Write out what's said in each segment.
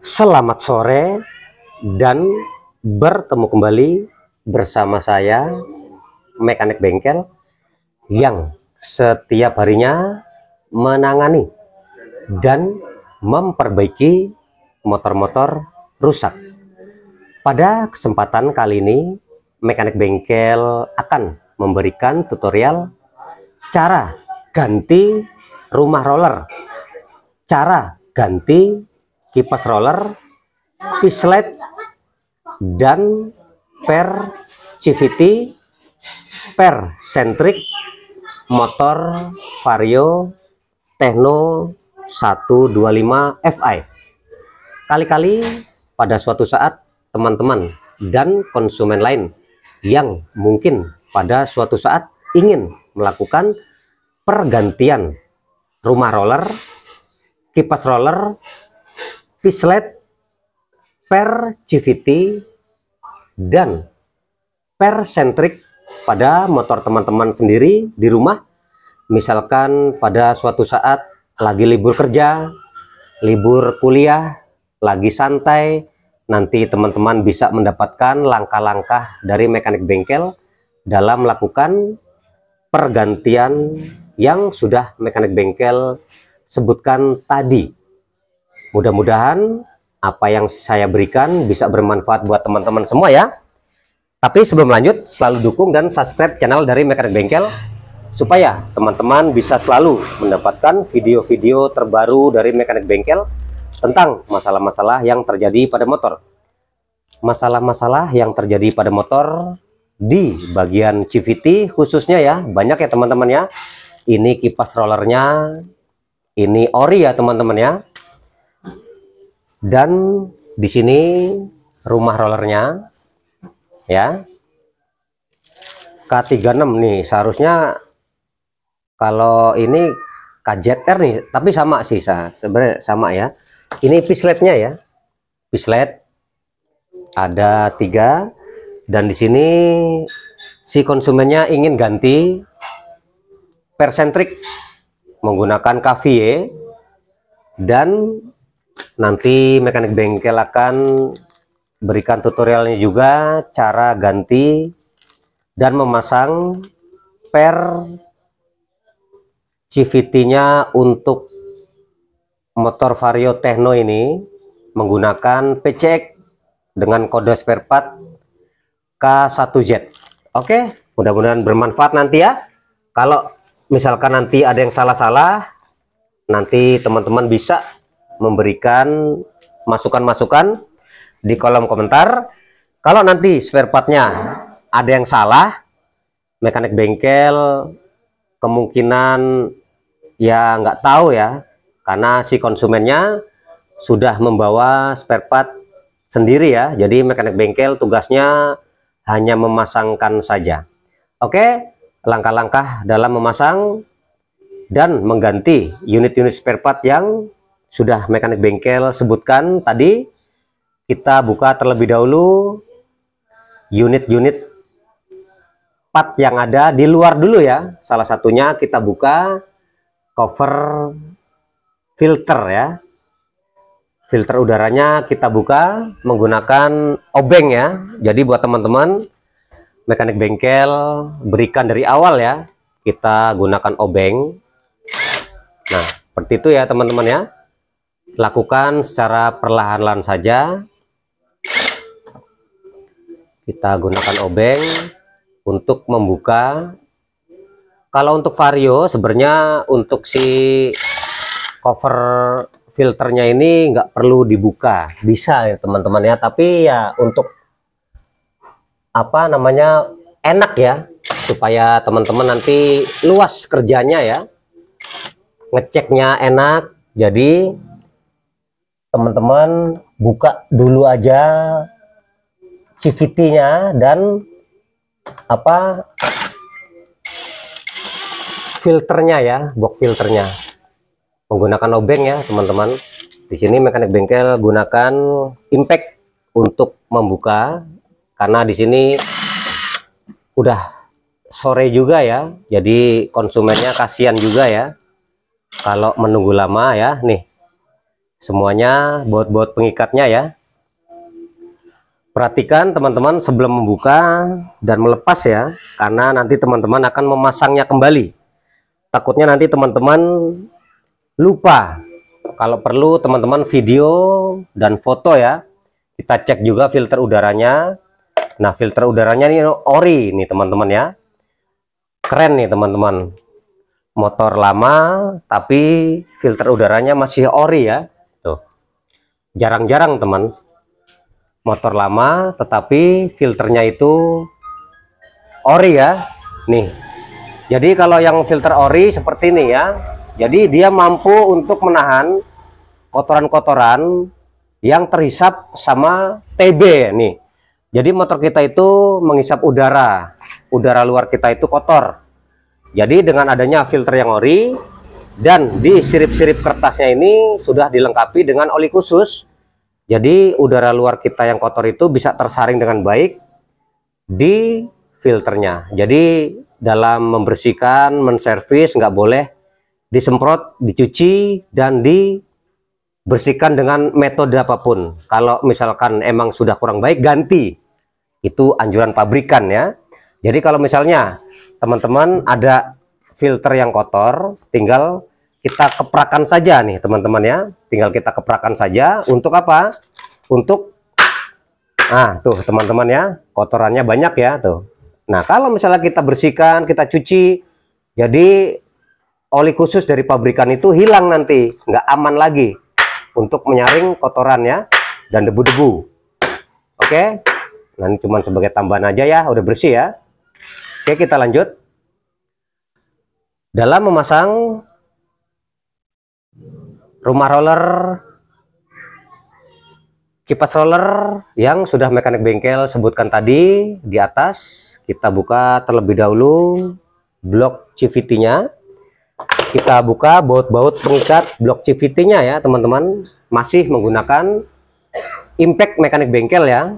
Selamat sore dan bertemu kembali bersama saya, mekanik bengkel yang setiap harinya menangani dan memperbaiki motor-motor rusak. Pada kesempatan kali ini, mekanik bengkel akan memberikan tutorial cara ganti rumah roller, cara ganti kipas roller, pislet, dan per CVT per sentrik motor Vario Techno 125 Fi. Kali-kali pada suatu saat teman-teman dan konsumen lain yang mungkin pada suatu saat ingin melakukan pergantian rumah roller, kipas roller, pislet, per CVT, dan per sentrik pada motor teman-teman sendiri di rumah. Misalkan pada suatu saat lagi libur kerja, libur kuliah, lagi santai, nanti teman-teman bisa mendapatkan langkah-langkah dari mekanik bengkel dalam melakukan pergantian yang sudah mekanik bengkel sebutkan tadi. Mudah-mudahan apa yang saya berikan bisa bermanfaat buat teman-teman semua ya. Tapi sebelum lanjut, selalu dukung dan subscribe channel dari Mekanik Bengkel supaya teman-teman bisa selalu mendapatkan video-video terbaru dari Mekanik Bengkel tentang masalah-masalah yang terjadi pada motor. Masalah-masalah yang terjadi pada motor di bagian CVT khususnya ya, banyak ya teman-teman ya. Ini kipas rollernya, ini ori ya teman-teman ya. Dan di sini rumah rollernya ya, K36 nih, seharusnya kalau ini KZR nih, tapi sama sih sebenarnya sama ya. Ini pisletnya ya, pislet ada 3, dan di sini si konsumennya ingin ganti persentrik menggunakan KVY, dan nanti mekanik bengkel akan berikan tutorialnya juga cara ganti dan memasang per CVT-nya untuk motor Vario Techno ini menggunakan PCX dengan kode spare part K1Z. Oke, mudah-mudahan bermanfaat nanti ya. Kalau misalkan nanti ada yang salah-salah, nanti teman-teman bisa memberikan masukan-masukan di kolom komentar. Kalau nanti spare partnya ada yang salah, mekanik bengkel kemungkinan ya nggak tahu ya, karena si konsumennya sudah membawa spare part sendiri ya. Jadi mekanik bengkel tugasnya hanya memasangkan saja. Oke, langkah-langkah dalam memasang dan mengganti unit-unit spare part yang sudah mekanik bengkel sebutkan tadi. Kita buka terlebih dahulu unit-unit part yang ada di luar dulu ya. Salah satunya kita buka cover filter ya, filter udaranya kita buka menggunakan obeng ya. Jadi buat teman-teman mekanik bengkel berikan dari awal ya, kita gunakan obeng. Nah seperti itu ya teman-teman ya, lakukan secara perlahan-lahan saja. Kita gunakan obeng untuk membuka. Kalau untuk Vario sebenarnya untuk si cover filternya ini nggak perlu dibuka, bisa ya teman-teman ya. Tapi ya untuk apa namanya, enak ya, supaya teman-teman nanti luas kerjanya ya, ngeceknya enak. Jadi teman-teman buka dulu aja CVT-nya dan apa filternya ya, box filternya menggunakan obeng ya teman-teman. Di sini mekanik bengkel gunakan impact untuk membuka, karena di sini udah sore juga ya, jadi konsumennya kasihan juga ya kalau menunggu lama ya. Nih semuanya baut-baut pengikatnya ya. Perhatikan teman-teman sebelum membuka dan melepas ya, karena nanti teman-teman akan memasangnya kembali. Takutnya nanti teman-teman lupa. Kalau perlu teman-teman video dan foto ya. Kita cek juga filter udaranya. Nah, filter udaranya ini ori nih teman-teman ya. Keren nih teman-teman. Motor lama tapi filter udaranya masih ori ya. Tuh. Jarang-jarang teman. Motor lama tetapi filternya itu ori ya. Nih. Jadi kalau yang filter ori seperti ini ya. Jadi dia mampu untuk menahan kotoran-kotoran yang terhisap sama TB nih. Jadi motor kita itu menghisap udara. Udara luar kita itu kotor. Jadi dengan adanya filter yang ori dan di sirip-sirip kertasnya ini sudah dilengkapi dengan oli khusus. Jadi udara luar kita yang kotor itu bisa tersaring dengan baik di filternya. Jadi dalam membersihkan, menservis nggak boleh disemprot, dicuci, dan dibersihkan dengan metode apapun. Kalau misalkan emang sudah kurang baik, ganti. Itu anjuran pabrikan ya. Jadi kalau misalnya teman-teman ada filter yang kotor, tinggal kita keprakan saja nih teman-teman ya. Tinggal kita keprakan saja. Untuk apa? Untuk tuh teman-teman ya, kotorannya banyak ya tuh. Nah, kalau misalnya kita bersihkan, kita cuci, jadi oli khusus dari pabrikan itu hilang nanti, nggak aman lagi untuk menyaring kotoran ya dan debu-debu. Oke. Nah, ini cuma sebagai tambahan aja ya, udah bersih ya. Oke, kita lanjut. Dalam memasang rumah roller, kipas roller yang sudah mekanik bengkel sebutkan tadi di atas, kita buka terlebih dahulu blok CVT-nya. Kita buka baut-baut pengikat blok CVT-nya ya teman-teman. Masih menggunakan impact mekanik bengkel ya.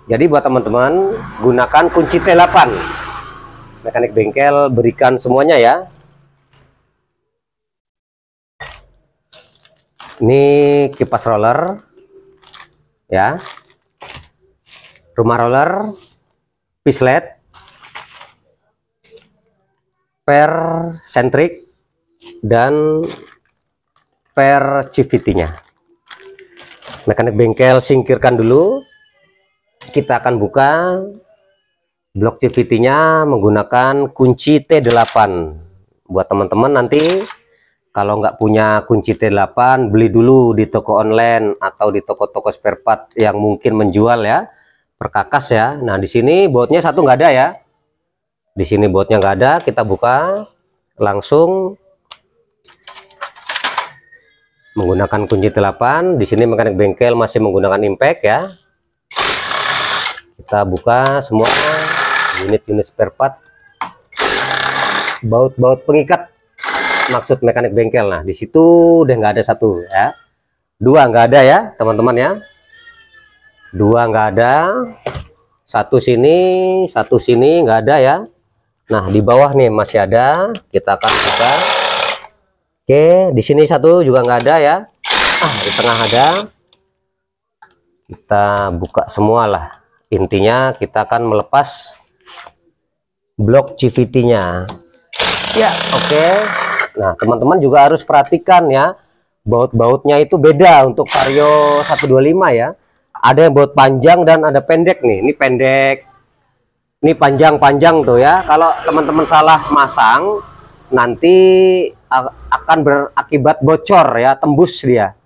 Jadi buat teman-teman gunakan kunci T8. Mekanik bengkel berikan semuanya ya. Ini kipas roller ya, rumah roller, pislet, per sentrik, dan per CVT-nya. Mekanik bengkel singkirkan dulu. Kita akan buka blok CVT-nya menggunakan kunci T8. Buat teman-teman nanti kalau nggak punya kunci T8, beli dulu di toko online atau di toko-toko spare part yang mungkin menjual ya, perkakas ya. Nah, di sini bautnya satu nggak ada ya. Di sini bautnya nggak ada, kita buka langsung menggunakan kunci T8. Di sini mekanik bengkel masih menggunakan impact ya. Kita buka semua unit-unit spare part, baut-baut pengikat maksud mekanik bengkel. Nah, di situ udah nggak ada satu ya, dua nggak ada ya teman-teman ya, dua nggak ada, satu sini nggak ada ya. Nah, di bawah nih masih ada, kita akan buka. Oke, di sini satu juga nggak ada ya. Di tengah ada, kita buka semua lah. Intinya kita akan melepas blok CVT-nya ya. Oke. Nah, teman-teman juga harus perhatikan ya, baut-bautnya itu beda untuk Vario 125 ya. Ada yang baut panjang dan ada pendek nih. Ini pendek, ini panjang-panjang tuh ya. Kalau teman-teman salah masang, nanti akan berakibat bocor ya, tembus dia.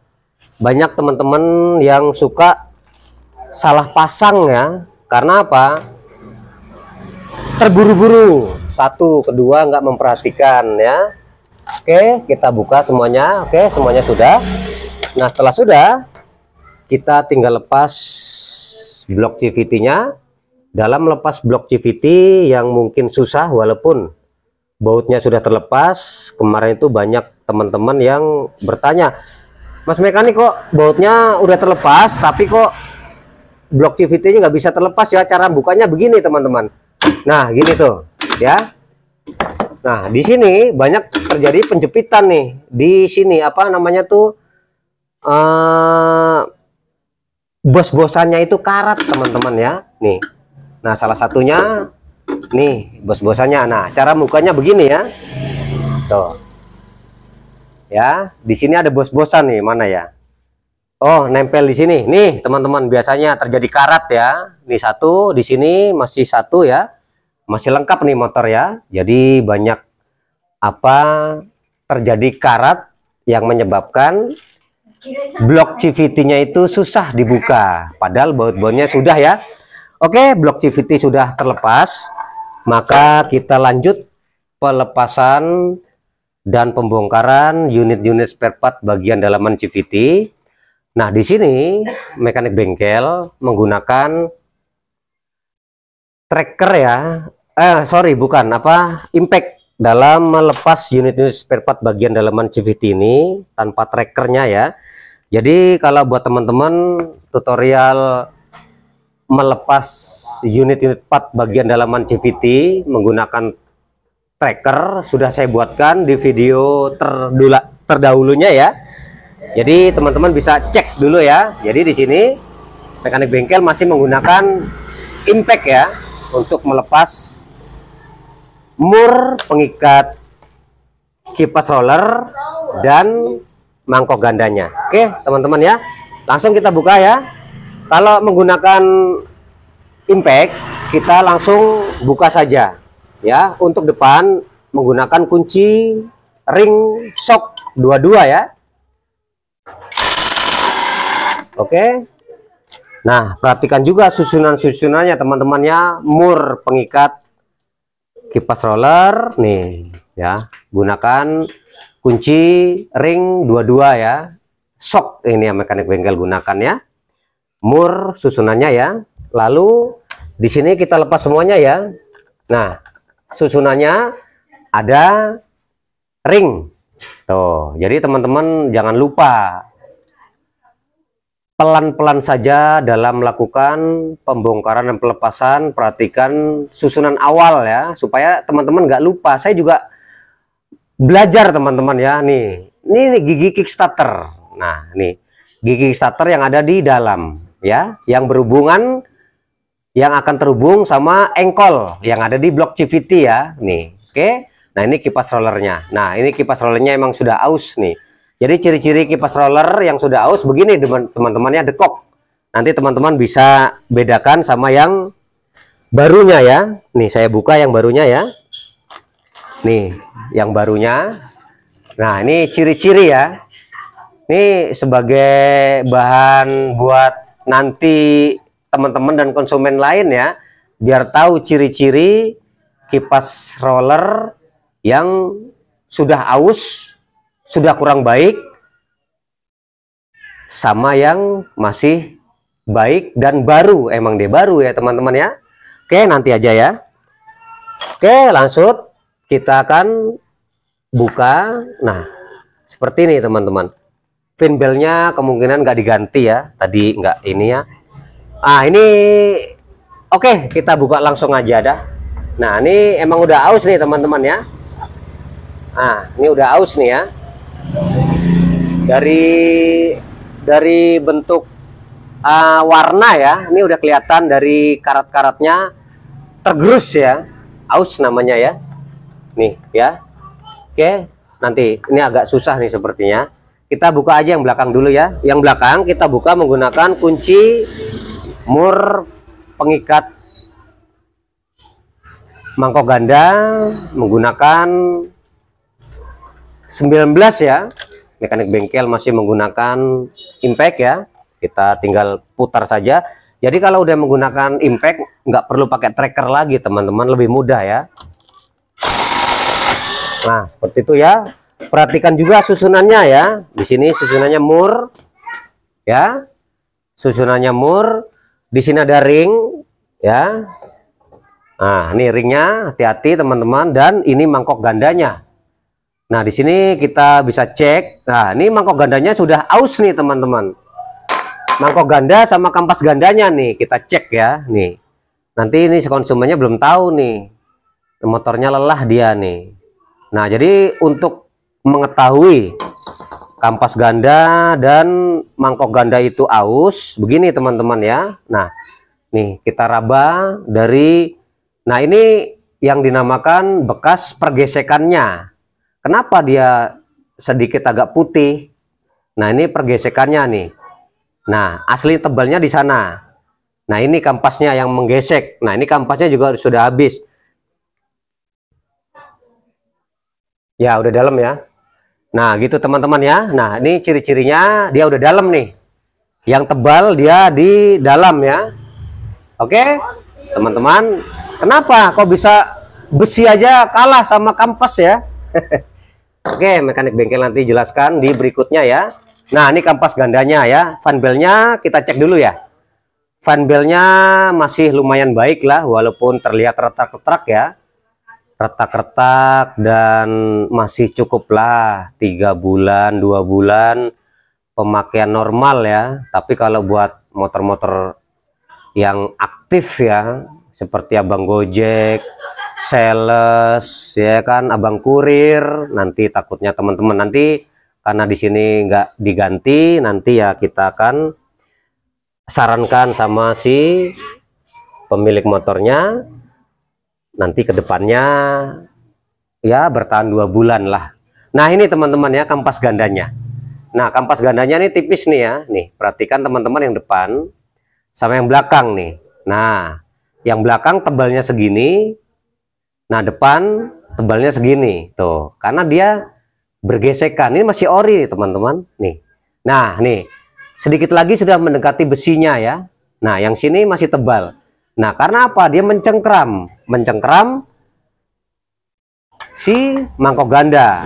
Banyak teman-teman yang suka salah pasang ya. Karena apa? Terburu-buru. Satu, kedua nggak memperhatikan ya. Oke, kita buka semuanya. Oke, semuanya sudah. Nah, setelah sudah, kita tinggal lepas blok CVT-nya. Dalam melepas blok CVT yang mungkin susah, walaupun bautnya sudah terlepas. Kemarin itu banyak teman-teman yang bertanya, Mas mekanik, kok bautnya udah terlepas, tapi kok blok CVT-nya nggak bisa terlepas ya? Cara bukanya begini teman-teman. Nah, gini tuh ya. Nah, di sini banyak terjadi penjepitan nih. Di sini apa namanya tuh, bos-bosannya itu karat teman-teman ya. Nih, nah salah satunya nih bos-bosannya. Nah, cara mukanya begini ya, tuh ya. Di sini ada bos-bosan nih, mana ya? Oh, nempel di sini nih teman-teman. Biasanya terjadi karat ya. Nih satu, di sini masih satu ya, masih lengkap nih motor ya. Jadi banyak apa terjadi karat yang menyebabkan blok CVT-nya itu susah dibuka, padahal baut-bautnya sudah ya. Oke, blok CVT sudah terlepas, maka kita lanjut pelepasan dan pembongkaran unit-unit spare part bagian dalaman CVT. Nah, di sini mekanik bengkel menggunakan tracker ya. Sorry, bukan apa, impact dalam melepas unit-unit spare part bagian dalaman CVT ini tanpa trackernya ya. Jadi kalau buat teman-teman tutorial melepas unit-unit part bagian dalaman CVT menggunakan tracker sudah saya buatkan di video terdahulunya ya. Jadi teman-teman bisa cek dulu ya. Jadi di sini mekanik bengkel masih menggunakan impact ya untuk melepas mur pengikat kipas roller dan mangkok gandanya. Oke teman-teman ya, langsung kita buka ya. Kalau menggunakan impact kita langsung buka saja ya. Untuk depan menggunakan kunci ring shock 22 ya. Oke, nah perhatikan juga susunan-susunannya teman-temannya. Mur pengikat kipas roller nih ya, gunakan kunci ring 22 ya. Shock ini yang mekanik bengkel gunakan ya. Mur susunannya ya. Lalu di sini kita lepas semuanya ya. Nah, susunannya ada ring. Tuh, jadi teman-teman jangan lupa pelan-pelan saja dalam melakukan pembongkaran dan pelepasan. Perhatikan susunan awal ya, supaya teman-teman nggak lupa. Saya juga belajar teman-teman ya. Nih, ini gigi kickstarter. Nah, nih gigi kickstarter yang ada di dalam ya, yang berhubungan, yang akan terhubung sama engkol yang ada di blok CVT ya. Nih, oke. Nah, ini kipas rollernya. Nah, ini kipas rollernya emang sudah aus nih. Jadi ciri-ciri kipas roller yang sudah aus begini teman-temannya, dekok. Nanti teman-teman bisa bedakan sama yang barunya ya. Nih saya buka yang barunya ya. Nih yang barunya. Nah ini ciri-ciri ya. Ini sebagai bahan buat nanti teman-teman dan konsumen lain ya, biar tahu ciri-ciri kipas roller yang sudah aus, sudah kurang baik, sama yang masih baik dan baru. Emang dia baru ya teman-teman ya. Oke, nanti aja ya. Oke, langsung kita akan buka. Nah seperti ini teman-teman. Fin belnya kemungkinan nggak diganti ya, tadi nggak ini ya. Ini oke, kita buka langsung aja dah. Nah ini emang udah aus nih teman-teman ya. Nah ini udah aus nih ya. Dari bentuk warna ya, ini udah kelihatan dari karat-karatnya tergerus ya, aus namanya ya. Nih ya. Oke, nanti ini agak susah nih sepertinya. Kita buka aja yang belakang dulu ya. Yang belakang kita buka menggunakan kunci mur pengikat mangkok ganda menggunakan 19 ya. Mekanik bengkel masih menggunakan impact ya. Kita tinggal putar saja. Jadi kalau udah menggunakan impact nggak perlu pakai tracker lagi teman-teman, lebih mudah ya. Nah seperti itu ya. Perhatikan juga susunannya ya. Di sini susunannya mur ya. Susunannya mur. Di sini ada ring ya. Nah ini ringnya, hati-hati teman-teman. Dan ini mangkok gandanya. Nah di sini kita bisa cek. Nah ini mangkok gandanya sudah aus nih teman-teman. Mangkok ganda sama kampas gandanya nih kita cek ya. Nih nanti ini si konsumennya belum tahu nih, motornya lelah dia nih. Nah jadi untuk mengetahui kampas ganda dan mangkok ganda itu aus begini teman-teman ya. Nah nih kita raba dari, nah ini yang dinamakan bekas pergesekannya. Kenapa dia sedikit agak putih? Nah ini pergesekannya nih. Nah asli tebalnya di sana. Nah ini kampasnya yang menggesek. Nah ini kampasnya juga sudah habis. Ya udah dalam ya. Nah gitu teman-teman ya. Nah ini ciri-cirinya dia udah dalam nih. Yang tebal dia di dalam ya. Oke teman-teman. Kenapa kok bisa besi aja kalah sama kampas ya? Oke mekanik bengkel nanti jelaskan di berikutnya ya. Nah ini kampas gandanya ya. Fanbelnya kita cek dulu ya. Fanbelnya masih lumayan baik lah. Walaupun terlihat retak-retak ya. Retak-retak dan masih cukup lah 3 bulan 2 bulan pemakaian normal ya. Tapi kalau buat motor-motor yang aktif ya seperti abang Gojek, sales ya kan, abang kurir, nanti takutnya teman-teman nanti karena di sini nggak diganti, nanti ya kita akan sarankan sama si pemilik motornya nanti ke depannya ya bertahan 2 bulan lah. Nah ini teman-teman ya kampas gandanya. Nah kampas gandanya ini tipis nih ya. Nih perhatikan teman-teman yang depan sama yang belakang nih. Nah yang belakang tebalnya segini. Nah depan tebalnya segini. Tuh karena dia bergesekan. Ini masih ori teman-teman. Nih. Nah nih sedikit lagi sudah mendekati besinya ya. Nah yang sini masih tebal. Nah karena apa? Dia mencengkram si mangkok ganda.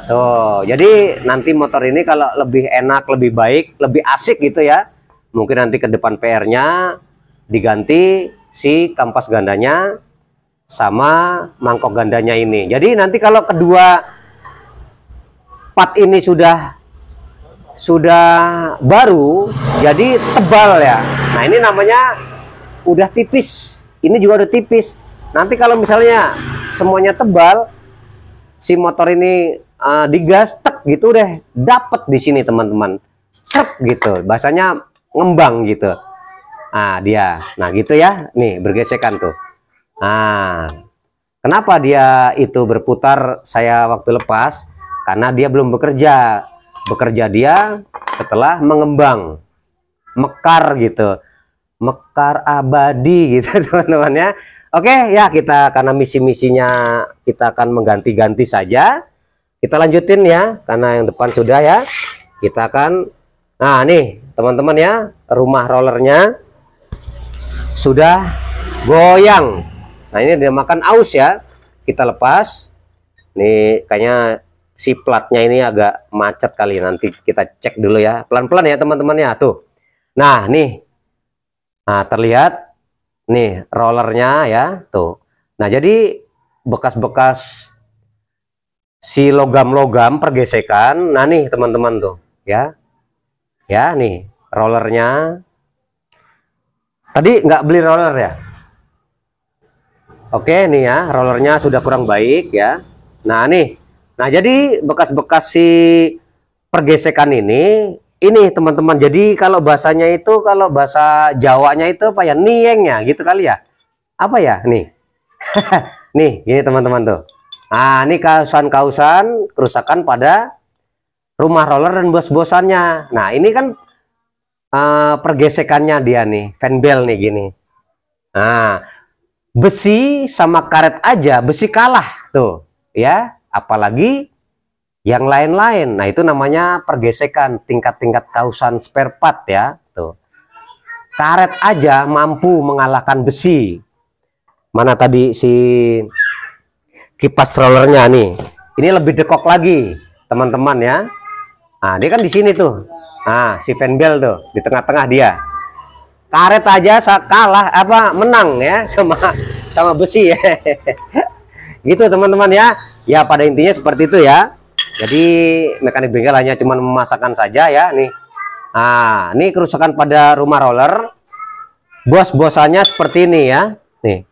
Tuh, jadi nanti motor ini kalau lebih enak, lebih baik, lebih asik gitu ya. Mungkin nanti ke depan PR-nya diganti si kampas gandanya sama mangkok gandanya ini. Jadi nanti kalau kedua part ini sudah baru, jadi tebal ya. Nah ini namanya udah tipis, ini juga udah tipis. Nanti kalau misalnya semuanya tebal, si motor ini digas, tek gitu deh, dapet di sini teman-teman, seret gitu, bahasanya ngembang gitu. Nah dia, nah gitu ya, nih bergesekan tuh. Nah, kenapa dia itu berputar saya waktu lepas? Karena dia belum bekerja dia setelah mengembang, mekar gitu. Mekar abadi gitu teman-teman ya. Oke ya kita karena misi-misinya kita akan mengganti-ganti saja. Kita lanjutin ya karena yang depan sudah ya. Kita akan, nah nih teman-teman ya, rumah rollernya sudah goyang. Nah ini dinamakan aus ya. Kita lepas. Nih kayaknya si platnya ini agak macet kali, nanti kita cek dulu ya. Pelan-pelan ya teman-teman ya tuh. Nah nih. Nah terlihat nih rollernya ya tuh. Nah jadi bekas-bekas si logam-logam pergesekan. Nah nih teman-teman tuh ya. Ya nih rollernya. Tadi nggak beli roller ya. Oke nih ya rollernya sudah kurang baik ya. Nah nih. Nah jadi bekas-bekas si pergesekan ini teman-teman, jadi kalau bahasanya itu, kalau bahasa Jawanya itu apa ya, nieng ya gitu kali ya, apa ya nih. Nih gini teman-teman tuh. Nah ini kausan-kausan kerusakan pada rumah roller dan bos-bosannya. Nah ini kan pergesekannya dia nih, fanbel nih gini. Nah besi sama karet aja besi kalah tuh ya, apalagi yang lain-lain. Nah itu namanya pergesekan, tingkat-tingkat kausan spare part ya tuh. Karet aja mampu mengalahkan besi. Mana tadi si kipas rollernya nih, ini lebih dekok lagi teman-teman ya. Nah dia kan di sini tuh. Nah si fanbel tuh di tengah-tengah dia. Karet aja kalah apa menang ya sama besi ya. Gitu teman-teman ya. Ya pada intinya seperti itu ya. Jadi mekanik bengkel hanya cuma memasakkan saja ya nih. Nah, ini kerusakan pada rumah roller. Bos-bosannya seperti ini ya. Nih.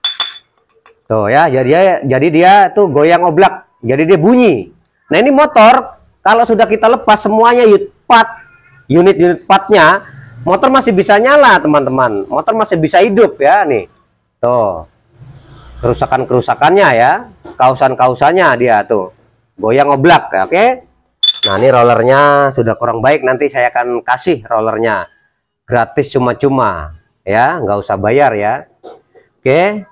Tuh ya, jadi dia tuh goyang oblak. Jadi dia bunyi. Nah, ini motor Kalau sudah kita lepas semuanya unit-unit partnya, motor masih bisa nyala teman-teman, motor masih bisa hidup ya. Nih tuh kerusakannya ya, kausan-kausannya dia tuh goyang oblak ya. Oke, nah ini rollernya sudah kurang baik, nanti saya akan kasih rollernya gratis cuma-cuma ya, nggak usah bayar ya. Oke,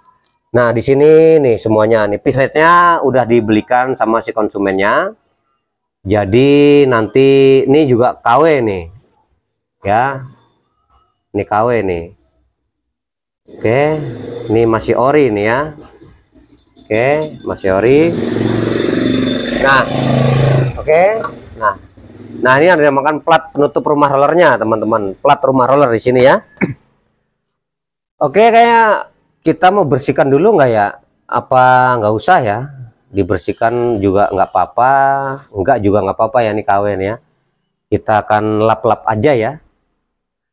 nah di sini nih semuanya nih pisetnya udah dibelikan sama si konsumennya, jadi nanti ini juga KW nih ya, ini KW nih. Oke, ini masih ori nih ya. Oke, masih ori. Nah, oke. Nah ini ada makan plat penutup rumah rollernya teman-teman, plat rumah roller di sini ya. Oke, kayak kita mau bersihkan dulu nggak ya? Apa nggak usah ya? Dibersihkan juga nggak apa-apa, nggak juga nggak apa-apa ya nih kawen ya. Kita akan lap-lap aja ya.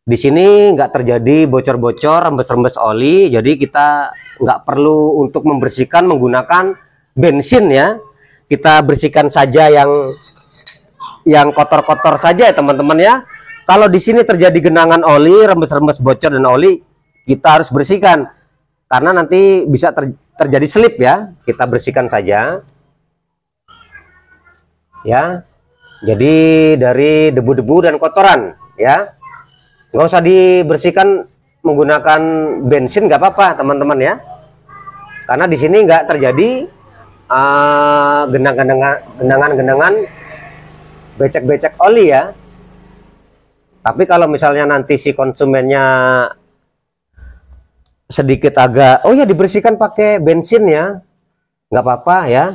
Di sini nggak terjadi bocor-bocor, rembes-rembes oli, jadi kita nggak perlu untuk membersihkan menggunakan bensin ya. Kita bersihkan saja yang kotor-kotor saja ya teman-teman ya. Kalau di sini terjadi genangan oli, rembes-rembes bocor dan oli, kita harus bersihkan karena nanti bisa terjadi slip ya. Kita bersihkan saja ya. Jadi dari debu-debu dan kotoran ya, nggak usah dibersihkan menggunakan bensin, nggak apa-apa teman-teman ya, karena di sini nggak terjadi genangan becek-becek oli ya. Tapi kalau misalnya nanti si konsumennya sedikit agak, oh ya dibersihkan pakai bensin ya, nggak apa-apa ya.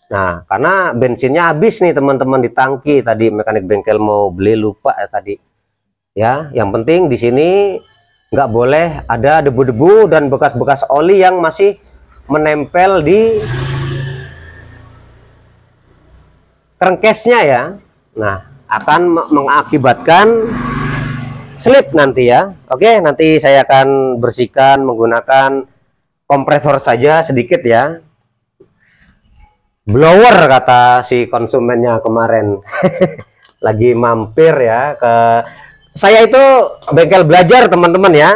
Nah karena bensinnya habis nih teman-teman di tangki tadi, mekanik bengkel mau beli lupa ya tadi ya. Yang penting di sini nggak boleh ada debu-debu dan bekas-bekas oli yang masih menempel di crankcase-nya ya. Nah akan mengakibatkan slip nanti ya. Oke, nanti saya akan bersihkan menggunakan kompresor saja sedikit ya. Blower kata si konsumennya kemarin. Lagi mampir ya ke saya, itu bengkel belajar teman-teman ya.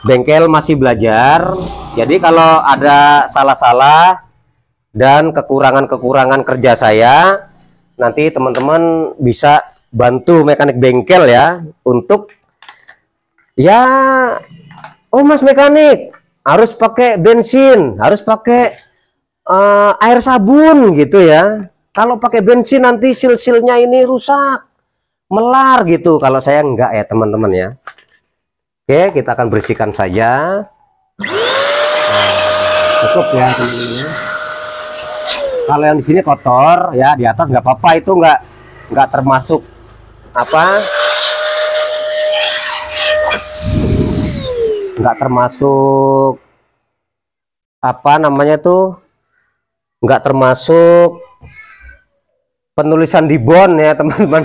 Bengkel masih belajar. Jadi kalau ada salah-salah dan kekurangan-kekurangan kerja saya, nanti teman-teman bisa bantu mekanik bengkel ya untuk ya, oh mas mekanik harus pakai bensin, harus pakai air sabun gitu ya. Kalau pakai bensin nanti sil-silnya ini rusak, melar gitu. Kalau saya enggak ya teman-teman ya. Oke, kita akan bersihkan saja. Cukup ya teman-teman. Kalau yang di sini kotor ya, di atas nggak apa-apa, itu nggak termasuk apa, nggak termasuk apa namanya tuh, nggak termasuk penulisan di bon ya teman-teman.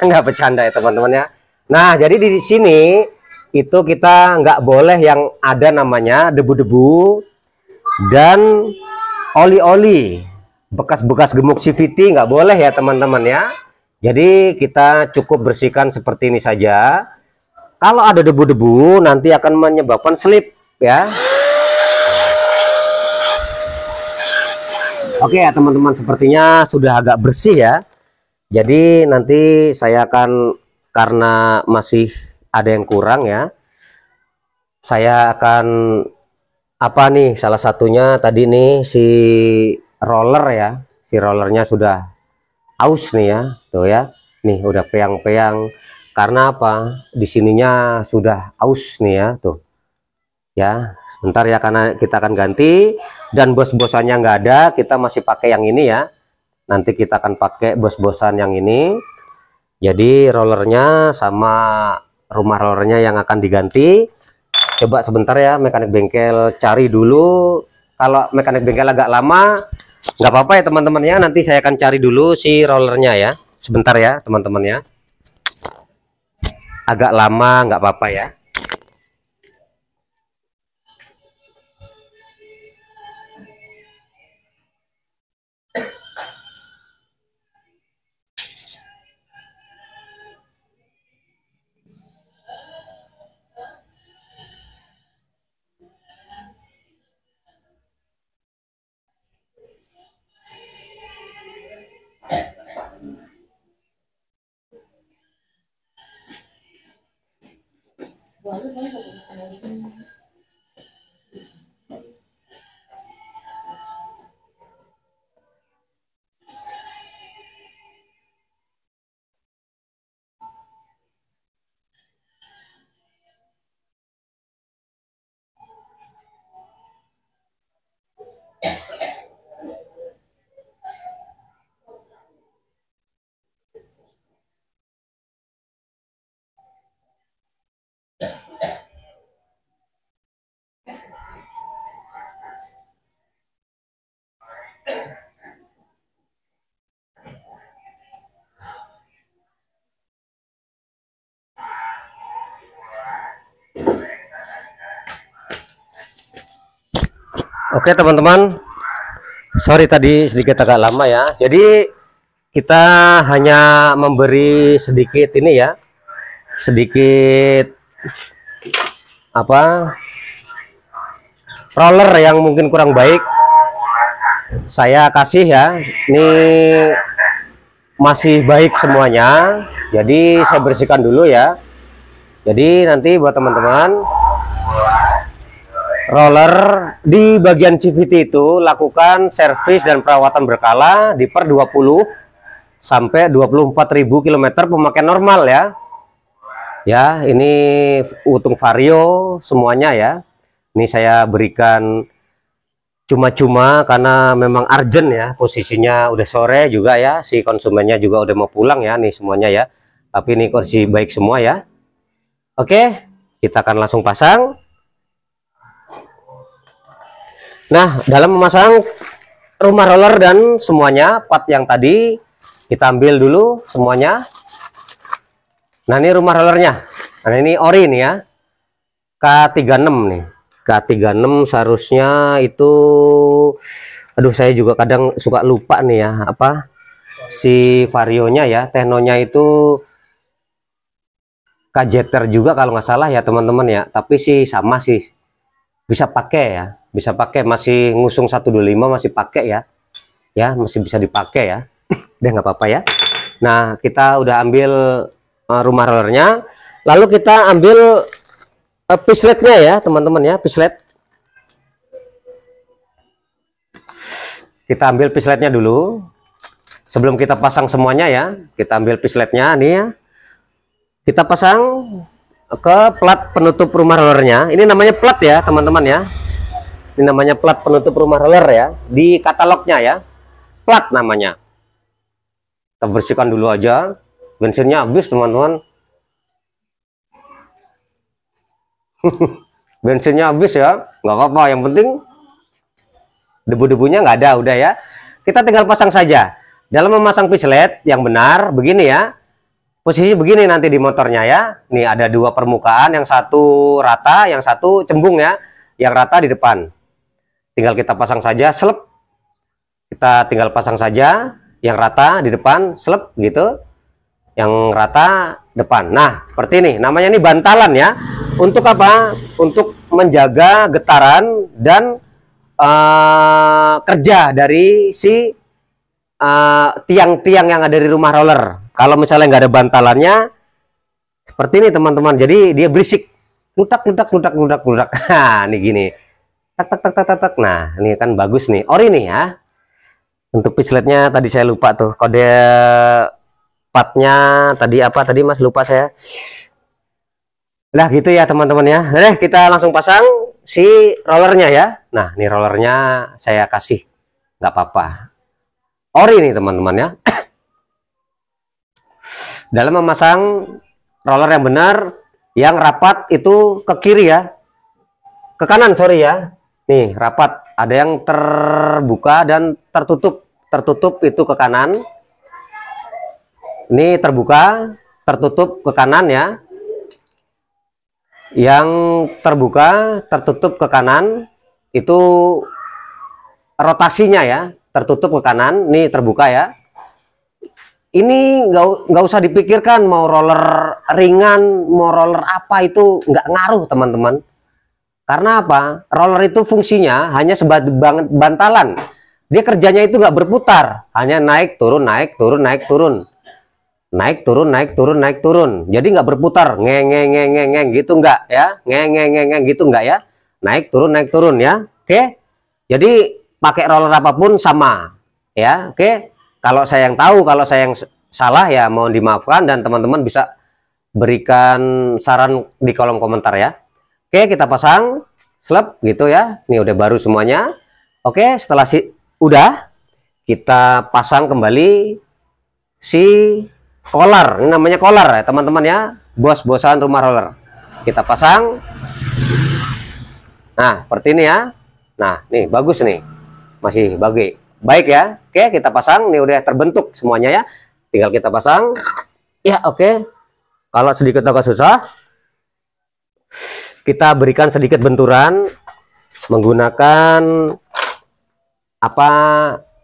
Nggak bercanda ya teman-teman ya. Nah jadi di sini itu kita nggak boleh yang ada namanya debu-debu dan oli-oli, bekas-bekas gemuk CVT nggak boleh ya teman-teman ya. Jadi kita cukup bersihkan seperti ini saja. Kalau ada debu-debu nanti akan menyebabkan slip ya. Oke ya teman-teman, sepertinya sudah agak bersih ya. Jadi nanti saya akan, karena masih ada yang kurang ya, saya akan apa nih, salah satunya tadi nih si roller ya. Si rollernya sudah aus nih ya, tuh ya, nih udah peyang-peyang. Karena apa, di sininya sudah aus nih ya, tuh ya. Sebentar ya, karena kita akan ganti dan bos-bosannya nggak ada, kita masih pakai yang ini ya. Nanti kita akan pakai bos-bosan yang ini. Jadi rollernya sama rumah rollernya yang akan diganti. Coba sebentar ya mekanik bengkel cari dulu. Kalau mekanik bengkel agak lama nggak apa-apa ya teman-teman ya, nanti saya akan cari dulu si rollernya ya. Sebentar ya teman-teman ya, agak lama nggak apa-apa ya. Oke teman-teman, sorry tadi sedikit agak lama ya. Jadi kita hanya memberi sedikit ini ya, sedikit apa, roller yang mungkin kurang baik saya kasih ya. Ini masih baik semuanya, jadi saya bersihkan dulu ya. Jadi nanti buat teman-teman, roller di bagian CVT itu lakukan servis dan perawatan berkala di per 20 sampai 24.000 km pemakaian normal ya. Ya, ini utung vario semuanya ya. Ini saya berikan cuma-cuma karena memang urgent ya, posisinya udah sore juga ya, si konsumennya juga udah mau pulang ya nih semuanya ya. Tapi ini kondisi baik semua ya. Oke, kita akan langsung pasang. Nah, dalam memasang rumah roller dan semuanya part yang tadi kita ambil dulu semuanya. Nah, ini rumah rollernya. Nah, ini ori nih ya. K36 nih. K36 seharusnya itu, aduh saya juga kadang suka lupa nih ya, apa si varionya ya, teknonya itu KJTer juga kalau nggak salah ya teman-teman ya. Tapi sih sama sih, bisa pakai ya. Bisa pakai, masih ngusung 125 masih pakai ya, ya masih bisa dipakai ya. Udah nggak apa-apa ya. Nah, kita udah ambil rumah rollernya, lalu kita ambil pisletnya ya teman-teman ya, pislet. Kita ambil pisletnya dulu sebelum kita pasang semuanya ya. Kita ambil pisletnya nih ya, kita pasang ke plat penutup rumah rollernya. Ini namanya plat ya teman-teman ya. Ini namanya plat penutup rumah roller ya, di katalognya ya, plat namanya. Kita bersihkan dulu aja, bensinnya habis teman-teman. Bensinnya habis ya, nggak apa-apa, yang penting debu-debunya nggak ada, udah ya. Kita tinggal pasang saja. Dalam memasang pislet yang benar begini ya, posisi begini nanti di motornya ya. Nih ada dua permukaan, yang satu rata, yang satu cembung ya. Yang rata di depan. Tinggal kita pasang saja, selep. Kita tinggal pasang saja yang rata di depan, selep gitu. Yang rata depan. Nah, seperti ini. Namanya ini bantalan ya. Untuk apa? Untuk menjaga getaran dan kerja dari si tiang-tiang yang ada di rumah roller. Kalau misalnya nggak ada bantalannya, seperti ini teman-teman. Jadi dia berisik. Ludak. Nah, ini gini. Tak. Nah, ini kan bagus nih. Ori nih ya. Untuk pisletnya tadi saya lupa tuh. Kode partnya tadi apa tadi Mas, lupa saya. Nah, gitu ya teman-teman ya. Nah, kita langsung pasang si rollernya ya. Nah, ini rollernya saya kasih. Nggak apa-apa. Ori nih teman-teman ya. Dalam memasang roller yang benar, yang rapat itu ke kiri ya. Ke kanan, sorry ya. Nih, rapat. Ada yang terbuka dan tertutup. Tertutup itu ke kanan. Ini terbuka, tertutup ke kanan ya. Yang terbuka, tertutup ke kanan, itu rotasinya ya. Tertutup ke kanan, ini terbuka ya. Ini nggak usah dipikirkan mau roller ringan, mau roller apa, itu nggak ngaruh teman-teman. Karena apa? Roller itu fungsinya hanya sebagai bantalan. Dia kerjanya itu nggak berputar, hanya naik turun, naik turun, naik turun. naik turun naik turun naik turun, jadi nggak berputar ngeng gitu nggak ya, ngeng gitu nggak ya, naik turun ya. Oke, jadi pakai roller apapun sama ya. Oke, kalau saya yang tahu, kalau saya yang salah ya mohon dimaafkan, dan teman-teman bisa berikan saran di kolom komentar ya. Oke, kita pasang slep gitu ya, ini udah baru semuanya. Oke, setelah udah, kita pasang kembali si kolar. Ini namanya kolar ya teman-teman ya, bos-bosan rumah roller. Kita pasang. Nah, seperti ini ya. Nah, nih bagus nih. Masih baik ya. Oke, kita pasang. Nih udah terbentuk semuanya ya. Tinggal kita pasang. Ya, oke. Kalau sedikit agak susah, kita berikan sedikit benturan menggunakan apa,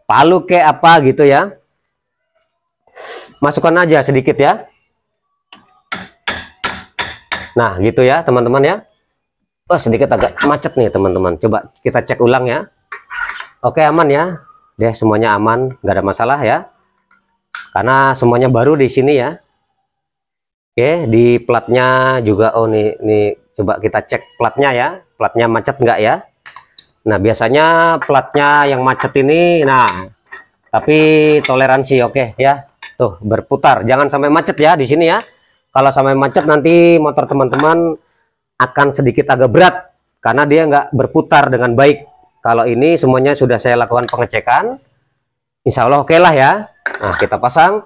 palu ke apa gitu ya. Masukkan aja sedikit ya. Nah, gitu ya teman-teman ya. Oh, sedikit agak macet nih teman-teman. Coba kita cek ulang ya. Oke, aman ya. Deh, semuanya aman, nggak ada masalah ya. Karena semuanya baru di sini ya. Oke, di platnya juga. Oh, nih coba kita cek platnya ya. Platnya macet nggak ya? Nah, biasanya platnya yang macet ini, nah, tapi toleransi oke ya. Tuh, berputar. Jangan sampai macet ya di sini ya. Kalau sampai macet nanti motor teman-teman akan sedikit agak berat karena dia nggak berputar dengan baik. Kalau ini semuanya sudah saya lakukan pengecekan, insya Allah oke lah ya. Nah, kita pasang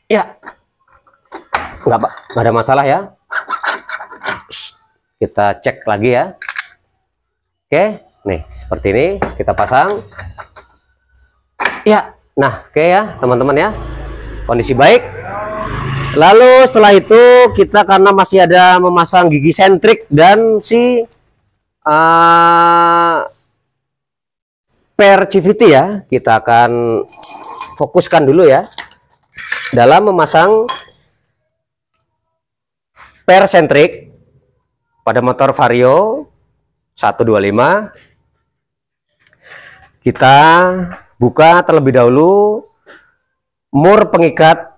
ya, nggak ada masalah ya. Kita cek lagi ya. Oke, nih seperti ini kita pasang ya. Nah, oke ya teman-teman ya, kondisi baik. Lalu setelah itu kita karena masih ada memasang gigi sentrik dan si per CVT ya, kita akan fokuskan dulu ya dalam memasang per sentrik pada motor Vario 125. Kita buka terlebih dahulu mur pengikat.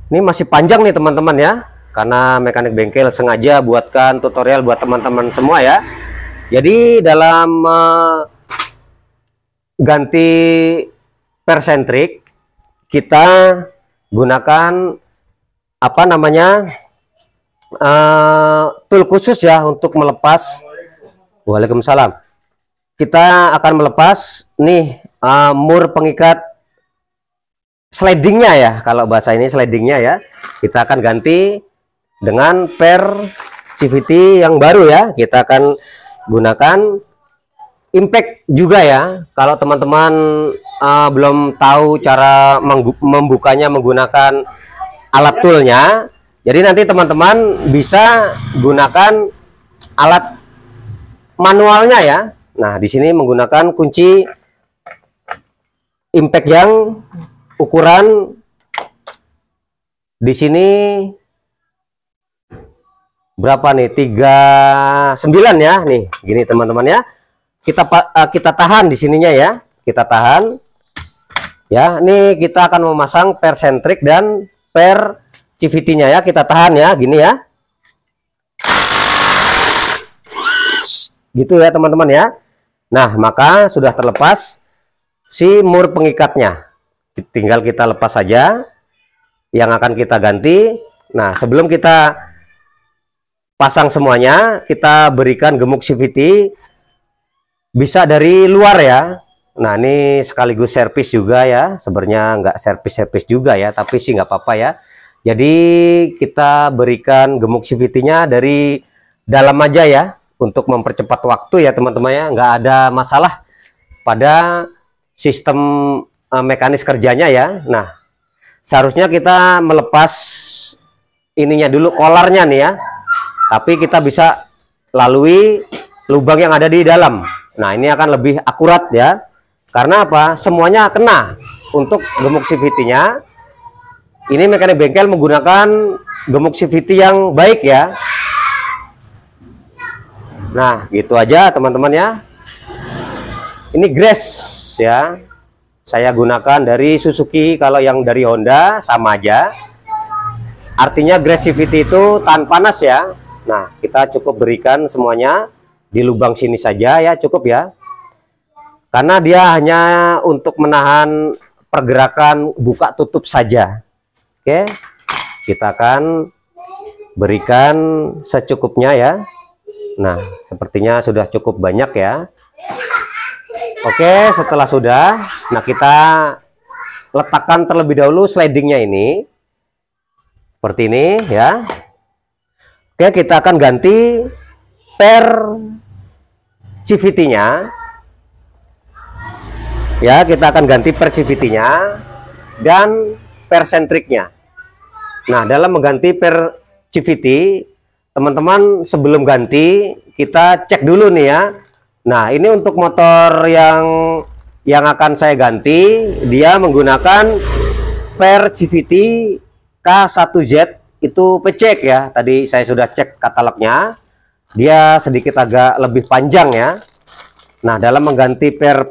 Ini masih panjang nih teman-teman ya, karena mekanik bengkel sengaja buatkan tutorial buat teman-teman semua ya. Jadi dalam ganti persentrik kita gunakan apa namanya, tool khusus ya untuk melepas. Waalaikumsalam. Kita akan melepas nih mur pengikat slidingnya ya, kalau bahasa ini slidingnya ya. Kita akan ganti dengan per CVT yang baru ya. Kita akan gunakan impact juga ya. Kalau teman-teman belum tahu cara membukanya menggunakan alat toolnya, jadi nanti teman-teman bisa gunakan alat manualnya ya. Nah, di sini menggunakan kunci impact yang ukuran di sini berapa nih, 39 ya. Nih gini teman-teman ya, kita tahan di sininya ya, kita tahan ya. Nih kita akan memasang per sentrik dan per CVT nya ya, kita tahan ya gini ya, gitu ya teman-teman ya. Nah, maka sudah terlepas si mur pengikatnya, tinggal kita lepas saja yang akan kita ganti. Nah, sebelum kita pasang semuanya, kita berikan gemuk CVT bisa dari luar ya. Nah, ini sekaligus servis juga ya, sebenarnya nggak servis juga ya, tapi sih nggak apa-apa ya. Jadi kita berikan gemuk CVT-nya dari dalam aja ya, untuk mempercepat waktu ya teman-teman ya, nggak ada masalah pada sistem mekanis kerjanya ya. Nah, seharusnya kita melepas ininya dulu, kolarnya nih ya, tapi kita bisa lalui lubang yang ada di dalam. Nah, ini akan lebih akurat ya, karena apa, semuanya kena. Untuk gemuk CVT-nya ini mekanik bengkel menggunakan gemuk CVT yang baik ya. Nah, gitu aja teman-teman ya. Ini grease ya, saya gunakan dari Suzuki. Kalau yang dari Honda sama aja, artinya Gravity itu tahan panas ya. Nah, kita cukup berikan semuanya di lubang sini saja ya, cukup ya, karena dia hanya untuk menahan pergerakan buka tutup saja. Oke, kita akan berikan secukupnya ya. Nah, sepertinya sudah cukup banyak ya. Oke, setelah sudah, nah kita letakkan terlebih dahulu slidingnya ini seperti ini ya. Oke, kita akan ganti per CVT-nya ya, kita akan ganti per CVT-nya dan per sentriknya. Nah, dalam mengganti per CVT, teman-teman sebelum ganti kita cek dulu nih ya. Nah, ini untuk motor yang akan saya ganti, dia menggunakan per CVT K1Z itu pecek ya. Tadi saya sudah cek katalognya, dia sedikit agak lebih panjang ya. Nah, dalam mengganti per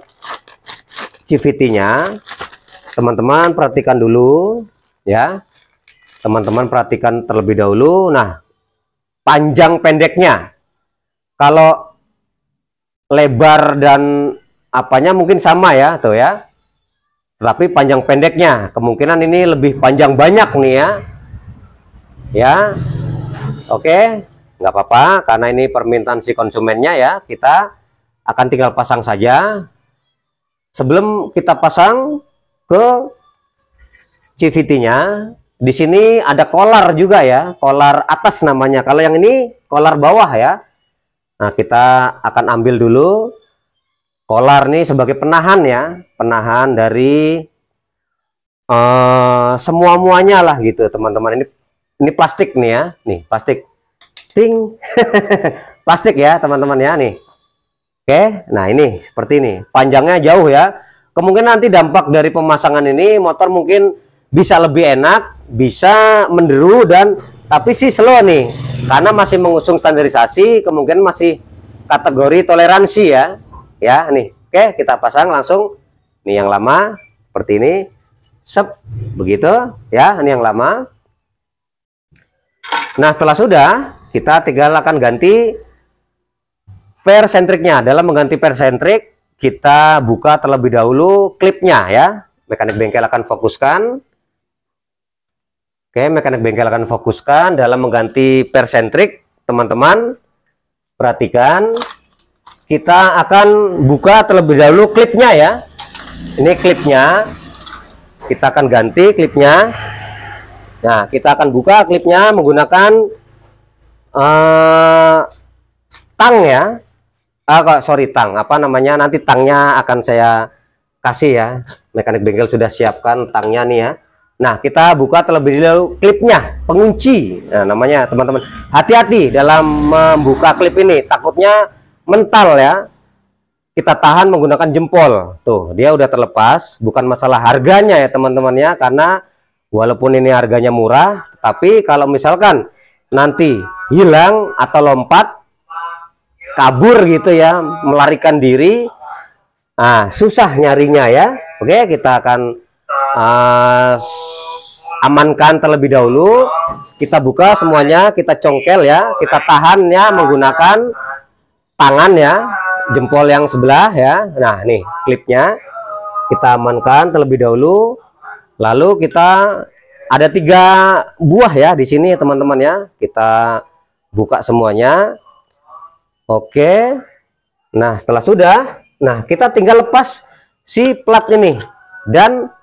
CVT-nya, teman-teman perhatikan dulu ya. Teman-teman perhatikan terlebih dahulu. Nah, panjang pendeknya, kalau lebar dan apanya mungkin sama ya tuh ya, tapi panjang pendeknya kemungkinan ini lebih panjang banyak nih ya. Oke, nggak apa-apa karena ini permintaan si konsumennya ya, kita akan tinggal pasang saja. Sebelum kita pasang ke CVT-nya, di sini ada kolar juga ya, kolar atas namanya, kalau yang ini kolar bawah ya. Nah, kita akan ambil dulu kolar nih sebagai penahan ya, penahan dari semua-muanya lah gitu teman-teman. Ini plastik nih ya, nih plastik, ting, plastik ya teman-teman ya nih. Oke, nah ini seperti ini, panjangnya jauh ya. Kemungkinan nanti dampak dari pemasangan ini motor mungkin bisa lebih enak, bisa menderu dan tapi sih slow nih, karena masih mengusung standarisasi, kemungkinan masih kategori toleransi ya. Ya, nih. Oke, kita pasang langsung. Nih yang lama seperti ini. Sep, begitu ya, ini yang lama. Nah, setelah sudah, kita tinggal akan ganti per sentriknya. Dalam mengganti per sentrik, kita buka terlebih dahulu klipnya ya. Mekanik bengkel akan fokuskan. Oke, mekanik bengkel akan fokuskan dalam mengganti persentrik, teman-teman. Perhatikan, kita akan buka terlebih dahulu klipnya ya. Ini klipnya, kita akan ganti klipnya. Nah, kita akan buka klipnya menggunakan tang ya. Sorry, tang. Apa namanya? Nanti tangnya akan saya kasih ya. Mekanik bengkel sudah siapkan tangnya nih ya. Nah, kita buka terlebih dahulu klipnya, pengunci. Nah, namanya teman-teman. Hati-hati dalam membuka klip ini, takutnya mental ya. Kita tahan menggunakan jempol. Tuh, dia udah terlepas. Bukan masalah harganya ya teman-teman ya, karena walaupun ini harganya murah, tapi kalau misalkan nanti hilang atau lompat, kabur gitu ya, melarikan diri, nah susah nyarinya ya. Oke, kita akan amankan terlebih dahulu. Kita buka semuanya, kita congkel ya, kita tahan ya menggunakan tangan ya, jempol yang sebelah ya. Nah, nih klipnya kita amankan terlebih dahulu. Lalu kita ada 3 buah ya di sini teman-teman ya. Kita buka semuanya. Oke. Nah, setelah sudah, nah kita tinggal lepas si plat ini dan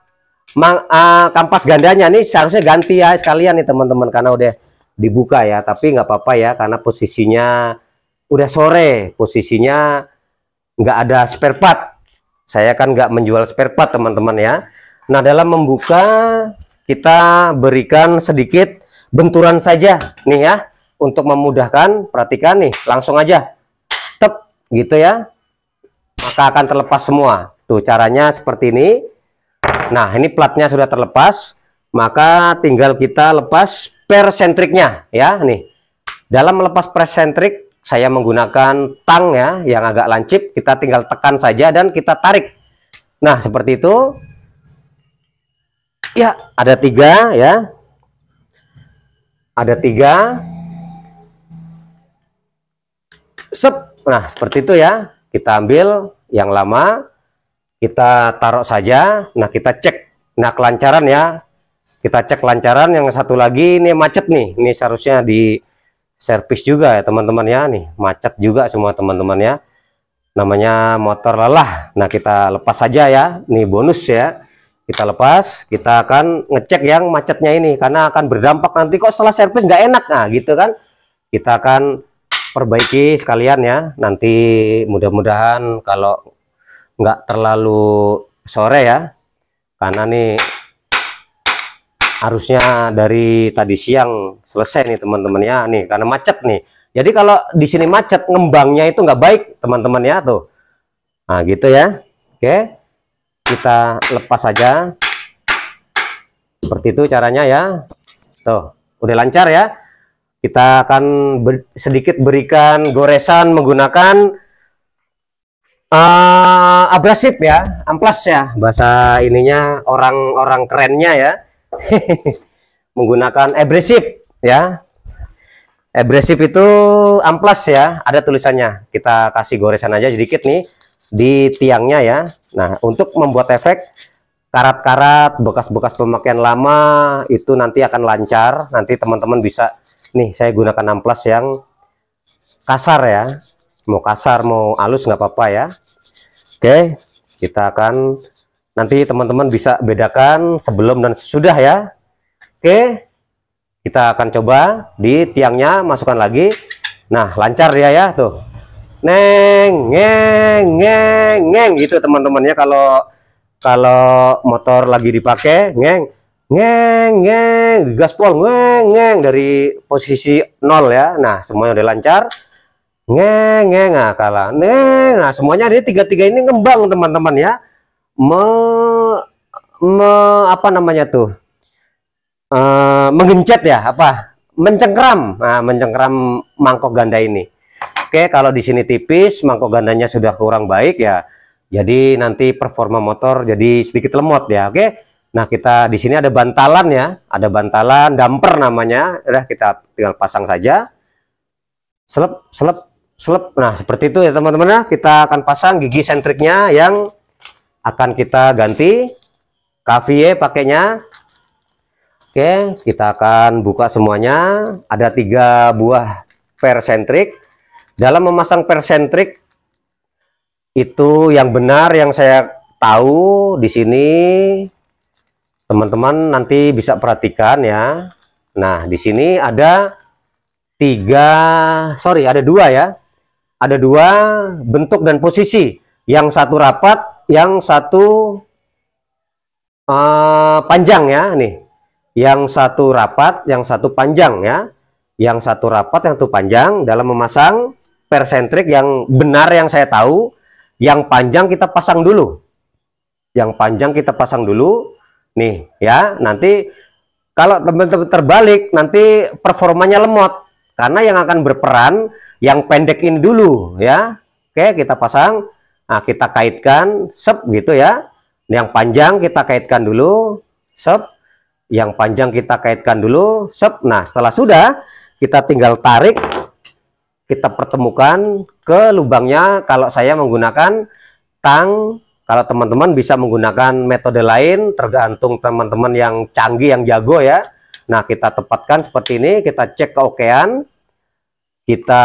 kampas gandanya nih seharusnya ganti ya sekalian nih teman-teman, karena udah dibuka ya, tapi nggak apa-apa ya karena posisinya udah sore, posisinya nggak ada spare part. Saya kan nggak menjual spare part teman-teman ya. Nah, dalam membuka kita berikan sedikit benturan saja nih ya untuk memudahkan. Perhatikan nih, langsung aja tep gitu ya, maka akan terlepas semua. Tuh caranya seperti ini. Nah, ini platnya sudah terlepas, maka tinggal kita lepas persentriknya ya. Nih, dalam melepas persentrik saya menggunakan tang ya yang agak lancip. Kita tinggal tekan saja dan kita tarik. Nah, seperti itu. Ya, ada 3 ya. Ada 3. Sep. Nah, seperti itu ya. Kita ambil yang lama, kita taruh saja. Nah, kita cek. Nah, kelancaran ya. Kita cek kelancaran. Yang satu lagi ini macet nih. Ini seharusnya di servis juga ya, teman-teman ya. Nih, macet juga semua teman-teman ya. Namanya motor lelah. Nah, kita lepas saja ya. Ini bonus ya. Kita lepas. Kita akan ngecek yang macetnya ini karena akan berdampak nanti kok setelah servis nggak enak. Nah, gitu kan. Kita akan perbaiki sekalian ya. Nanti mudah-mudahan kalau nggak terlalu sore ya, karena nih harusnya dari tadi siang selesai nih teman-teman ya, nih karena macet nih. Jadi kalau di sini macet, ngembangnya itu nggak baik teman-teman ya tuh. Nah gitu ya. Oke, kita lepas saja seperti itu caranya ya. Tuh udah lancar ya. Kita akan sedikit berikan goresan menggunakan abrasif ya, amplas ya, bahasa ininya orang-orang kerennya ya. Menggunakan abrasif ya. Abrasif itu amplas ya, ada tulisannya. Kita kasih goresan aja sedikit nih di tiangnya ya. Nah, untuk membuat efek karat-karat, bekas-bekas pemakaian lama itu nanti akan lancar. Nanti teman-teman bisa nih, saya gunakan amplas yang kasar ya. Mau kasar, mau halus nggak apa-apa ya. Oke, kita akan nanti teman-teman bisa bedakan sebelum dan sesudah ya. Oke, kita akan coba di tiangnya, masukkan lagi. Nah, lancar dia ya tuh. Neng, ngeng, ngeng, ngeng gitu teman-teman ya. Kalau motor lagi dipakai, ngeng, ngeng, ngeng, gaspol, ngeng, ngeng dari posisi 0 ya. Nah, semuanya udah lancar. Ngeng, ngeng, nah kalah, neng, nah semuanya ada tiga-tiga ini ngembang teman-teman ya. Apa namanya tuh? Menggencet ya, apa? Mencengkram. Nah, mencengkram mangkok ganda ini. Oke, kalau di sini tipis, mangkok gandanya sudah kurang baik ya. Jadi nanti performa motor jadi sedikit lemot ya. Oke. Nah, kita di sini ada bantalan ya, ada bantalan damper namanya. Udah kita tinggal pasang saja. Selep, selep, selep. Nah, seperti itu ya teman-teman ya. Kita akan pasang gigi sentriknya yang akan kita ganti. KVA pakainya. Oke, kita akan buka semuanya. Ada 3 buah per sentrik. Dalam memasang per sentrik itu yang benar yang saya tahu di sini teman-teman nanti bisa perhatikan ya. Nah, di sini ada 2 ya. Ada 2 bentuk dan posisi. Yang satu rapat, yang satu panjang ya nih. Yang satu rapat, yang satu panjang ya. Yang satu rapat, yang satu panjang. Dalam memasang persentrik yang benar yang saya tahu, yang panjang kita pasang dulu. Yang panjang kita pasang dulu. Nih ya, nanti kalau teman-teman terbalik nanti performanya lemot. Karena yang akan berperan yang pendek ini dulu ya. Oke, kita pasang. Nah, kita kaitkan sep gitu ya. Yang panjang kita kaitkan dulu sep. Yang panjang kita kaitkan dulu sep. Nah, setelah sudah kita tinggal tarik, kita pertemukan ke lubangnya. Kalau saya menggunakan tang, kalau teman-teman bisa menggunakan metode lain, tergantung teman-teman yang canggih, yang jago ya. Nah, kita tepatkan seperti ini, kita cek keokean, kita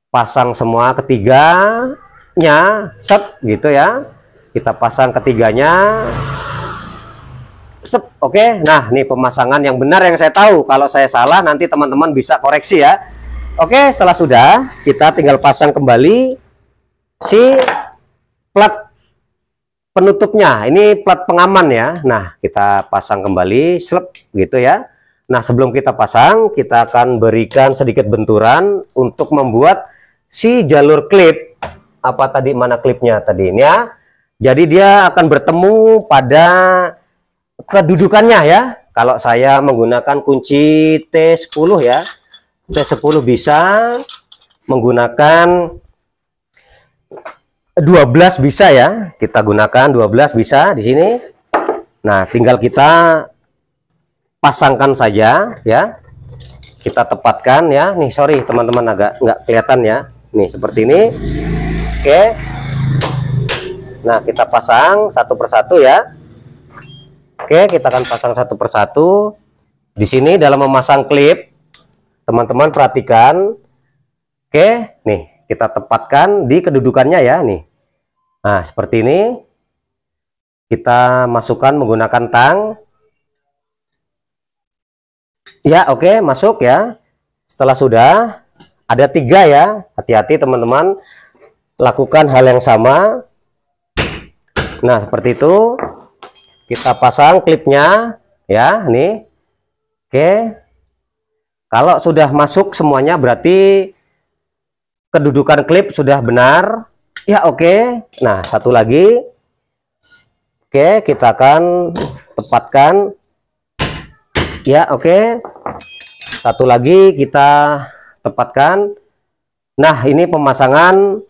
pasang semua ketiganya, set gitu ya. Kita pasang ketiganya, sep, oke. Nah, ini pemasangan yang benar yang saya tahu. Kalau saya salah, nanti teman-teman bisa koreksi ya. Oke, setelah sudah, kita tinggal pasang kembali si plat penutupnya. Ini plat pengaman ya. Nah, kita pasang kembali, slep gitu ya. Nah, sebelum kita pasang, kita akan berikan sedikit benturan untuk membuat si jalur klip. Apa tadi, mana klipnya tadi ini ya. Jadi dia akan bertemu pada kedudukannya ya. Kalau saya menggunakan kunci T10 ya. T10 bisa menggunakan 12 bisa ya, kita gunakan 12 bisa di sini. Nah, tinggal kita pasangkan saja ya. Kita tepatkan ya. Nih, sorry teman-teman agak nggak kelihatan ya. Nih, seperti ini. Oke. Nah, kita pasang satu persatu ya. Oke, kita akan pasang satu persatu. Di sini dalam memasang klip, teman-teman perhatikan. Oke, nih kita tepatkan di kedudukannya ya nih. Nah, seperti ini. Kita masukkan menggunakan tang. Ya, oke, masuk ya. Setelah sudah, ada 3 ya. Hati-hati teman-teman. Lakukan hal yang sama. Nah, seperti itu. Kita pasang klipnya ya, nih. Oke. Kalau sudah masuk semuanya berarti kedudukan klip sudah benar. Ya, oke. Nah, satu lagi. Oke, kita akan tepatkan. Ya, oke. Satu lagi kita tepatkan. Nah, ini pemasangan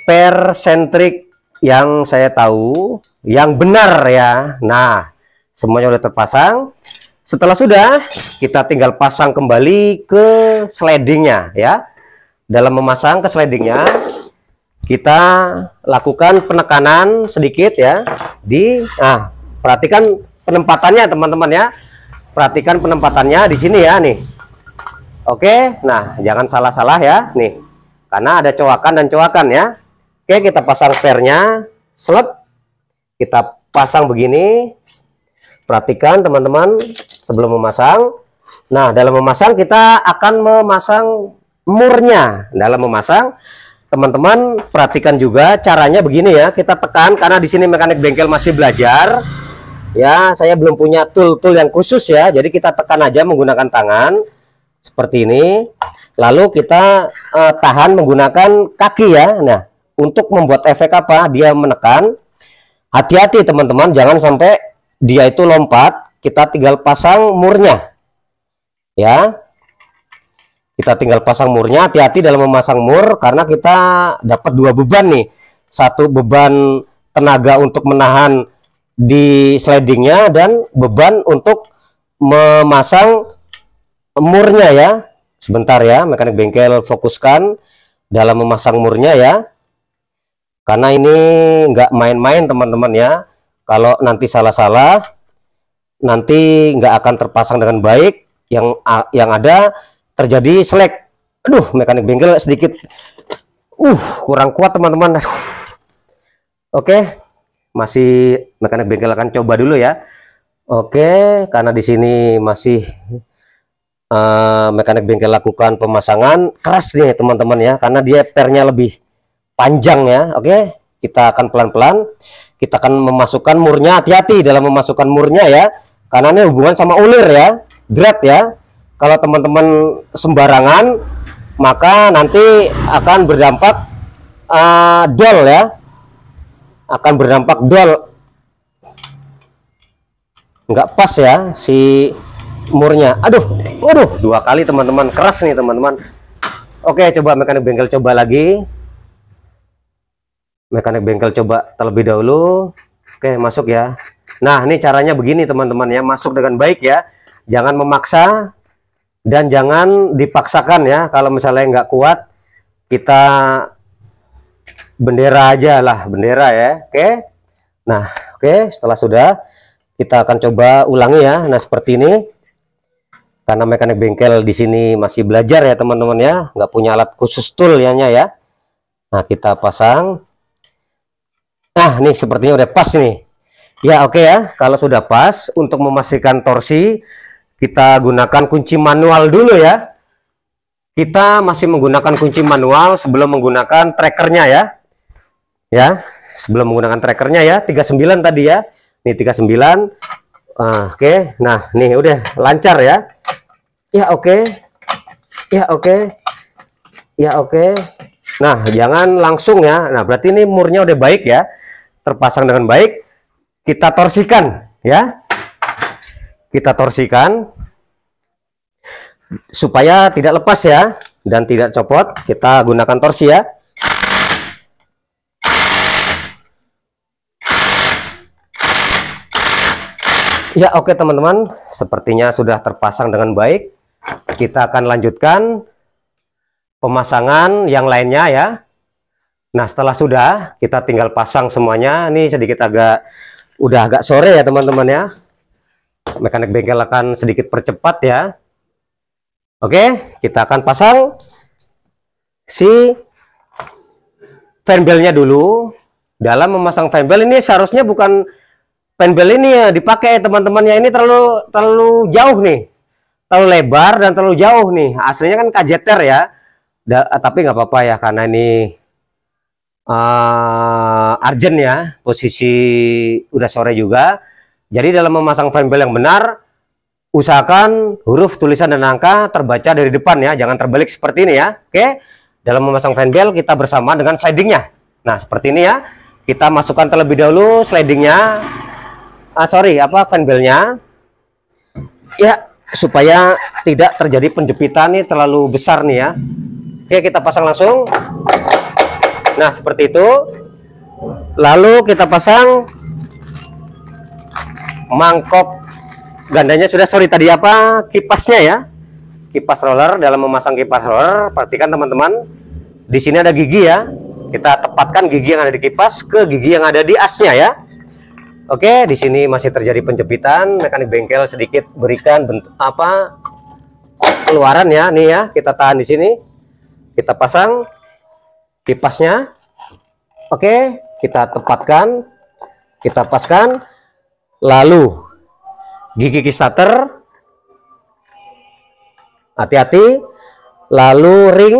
persentrik yang saya tahu yang benar ya. Nah, semuanya udah terpasang. Setelah sudah, kita tinggal pasang kembali ke slidingnya ya. Dalam memasang ke slidingnya, kita lakukan penekanan sedikit ya. Perhatikan penempatannya teman-teman ya. Perhatikan penempatannya di sini ya nih. Oke, nah jangan salah-salah ya nih. Karena ada coakan dan coakan ya. Oke, kita pasang spernya, slot. Kita pasang begini. Perhatikan teman-teman sebelum memasang. Nah, dalam memasang kita akan memasang murnya. Dalam memasang, teman-teman perhatikan juga caranya begini ya. Kita tekan karena di sini mekanik bengkel masih belajar. Ya, saya belum punya tool-tool yang khusus ya. Jadi kita tekan aja menggunakan tangan seperti ini. Lalu kita tahan menggunakan kaki ya. Nah, untuk membuat efek apa? Dia menekan. Hati-hati teman-teman, jangan sampai dia itu lompat. Kita tinggal pasang murnya. Ya. Kita tinggal pasang murnya. Hati-hati dalam memasang mur karena kita dapat 2 beban nih. Satu beban tenaga untuk menahan di slidingnya dan beban untuk memasang murnya ya. Sebentar ya, mekanik bengkel fokuskan dalam memasang murnya ya. Karena ini nggak main-main teman-teman ya. Kalau nanti salah-salah, nanti nggak akan terpasang dengan baik. Yang ada terjadi selek. Aduh, mekanik bengkel sedikit kurang kuat teman-teman. Oke, masih mekanik bengkel akan coba dulu ya. Oke, karena di sini masih mekanik bengkel lakukan pemasangan keras nih teman-teman ya, karena dia pernya lebih panjang ya. Oke, kita akan pelan-pelan. Kita akan memasukkan murnya. Hati-hati dalam memasukkan murnya ya, karena ini hubungan sama ulir ya, drat ya. Kalau teman-teman sembarangan, maka nanti akan berdampak dol ya, akan berdampak dol, nggak pas ya si murnya. Aduh 2 kali teman-teman, keras nih teman-teman. Oke, coba mekanik bengkel coba lagi. Mekanik bengkel coba terlebih dahulu. Oke, masuk ya. Nah, ini caranya begini teman-teman ya, masuk dengan baik ya. Jangan memaksa dan jangan dipaksakan ya. Kalau misalnya nggak kuat, kita bendera aja lah, bendera ya. Oke. Nah, oke, setelah sudah kita akan coba ulangi ya. Nah, seperti ini. Karena mekanik bengkel di sini masih belajar ya teman-teman ya, nggak punya alat khusus tool ya. Nah, kita pasang. Nah, nih sepertinya udah pas nih. Ya, oke ya. Kalau sudah pas, untuk memastikan torsi, kita gunakan kunci manual dulu ya. Kita masih menggunakan kunci manual sebelum menggunakan trackernya ya. Ya, sebelum menggunakan trackernya ya. 39 tadi ya. Nih 39. Oke. Nah, nih udah lancar ya. Ya, oke. Ya, oke. Ya, oke. Nah, jangan langsung ya. Nah, berarti ini murnya udah baik ya. Terpasang dengan baik. Kita torsikan ya. Kita torsikan supaya tidak lepas ya dan tidak copot. Kita gunakan torsi ya. Ya, oke teman-teman, sepertinya sudah terpasang dengan baik. Kita akan lanjutkan pemasangan yang lainnya ya. Nah, setelah sudah, kita tinggal pasang semuanya. Ini sedikit udah agak sore ya teman-teman ya. Mekanik bengkel akan sedikit percepat ya. Oke, kita akan pasang si fanbelnya dulu. Dalam memasang fanbel ini seharusnya bukan fanbel ini ya dipakai teman-temannya, ini terlalu jauh nih, terlalu lebar dan terlalu jauh nih. Aslinya kan kajeter ya, tapi nggak apa-apa ya karena ini urgent ya, posisi udah sore juga. Jadi dalam memasang fanbel yang benar, usahakan huruf, tulisan dan angka terbaca dari depan ya, jangan terbalik seperti ini ya. Oke, dalam memasang fanbel kita bersama dengan slidingnya. Nah seperti ini ya, kita masukkan terlebih dahulu slidingnya. Fanbelnya ya, supaya tidak terjadi penjepitan nih terlalu besar nih ya. Oke, kita pasang langsung. Nah seperti itu. Lalu kita pasang mangkok gandanya sudah, kipasnya ya, kipas roller. Dalam memasang kipas roller, perhatikan teman-teman, di sini ada gigi ya, kita tepatkan gigi yang ada di kipas ke gigi yang ada di asnya ya. Oke, di sini masih terjadi penjepitan. Mekanik bengkel sedikit berikan keluaran ya, nih ya, kita tahan di sini, kita pasang kipasnya. Oke, kita tepatkan, kita paskan, lalu gigi kickstarter, hati-hati, lalu ring,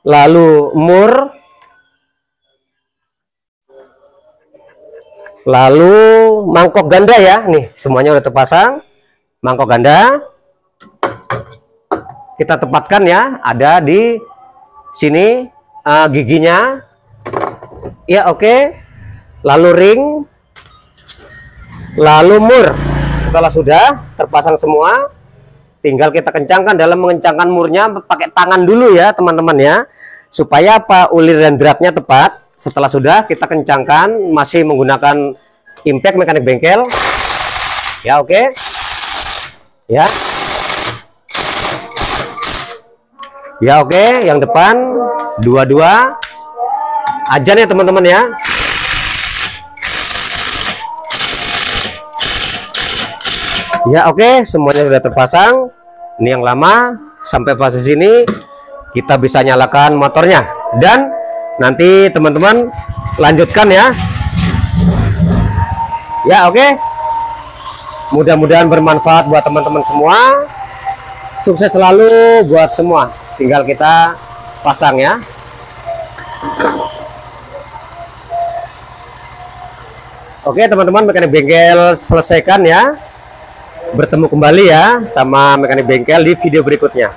lalu mur, lalu mangkok ganda ya. Nih semuanya udah terpasang. Mangkok ganda kita tepatkan ya, ada di sini giginya ya. Oke, lalu ring, lalu mur. Setelah sudah terpasang semua, tinggal kita kencangkan. Dalam mengencangkan murnya pakai tangan dulu ya teman-teman ya, supaya ulir dan beratnya tepat. Setelah sudah kita kencangkan, masih menggunakan impact mekanik bengkel ya. Oke ya, ya. Oke, yang depan dua-dua aja nih teman-teman ya. Ya oke, semuanya sudah terpasang. Ini yang lama. Sampai fase sini kita bisa nyalakan motornya, dan nanti teman-teman lanjutkan ya. Ya oke, mudah-mudahan bermanfaat buat teman-teman semua. Sukses selalu buat semua. Tinggal kita pasang ya. Oke teman-teman, mekanik bengkel selesaikan ya. Bertemu kembali ya sama mekanik bengkel di video berikutnya.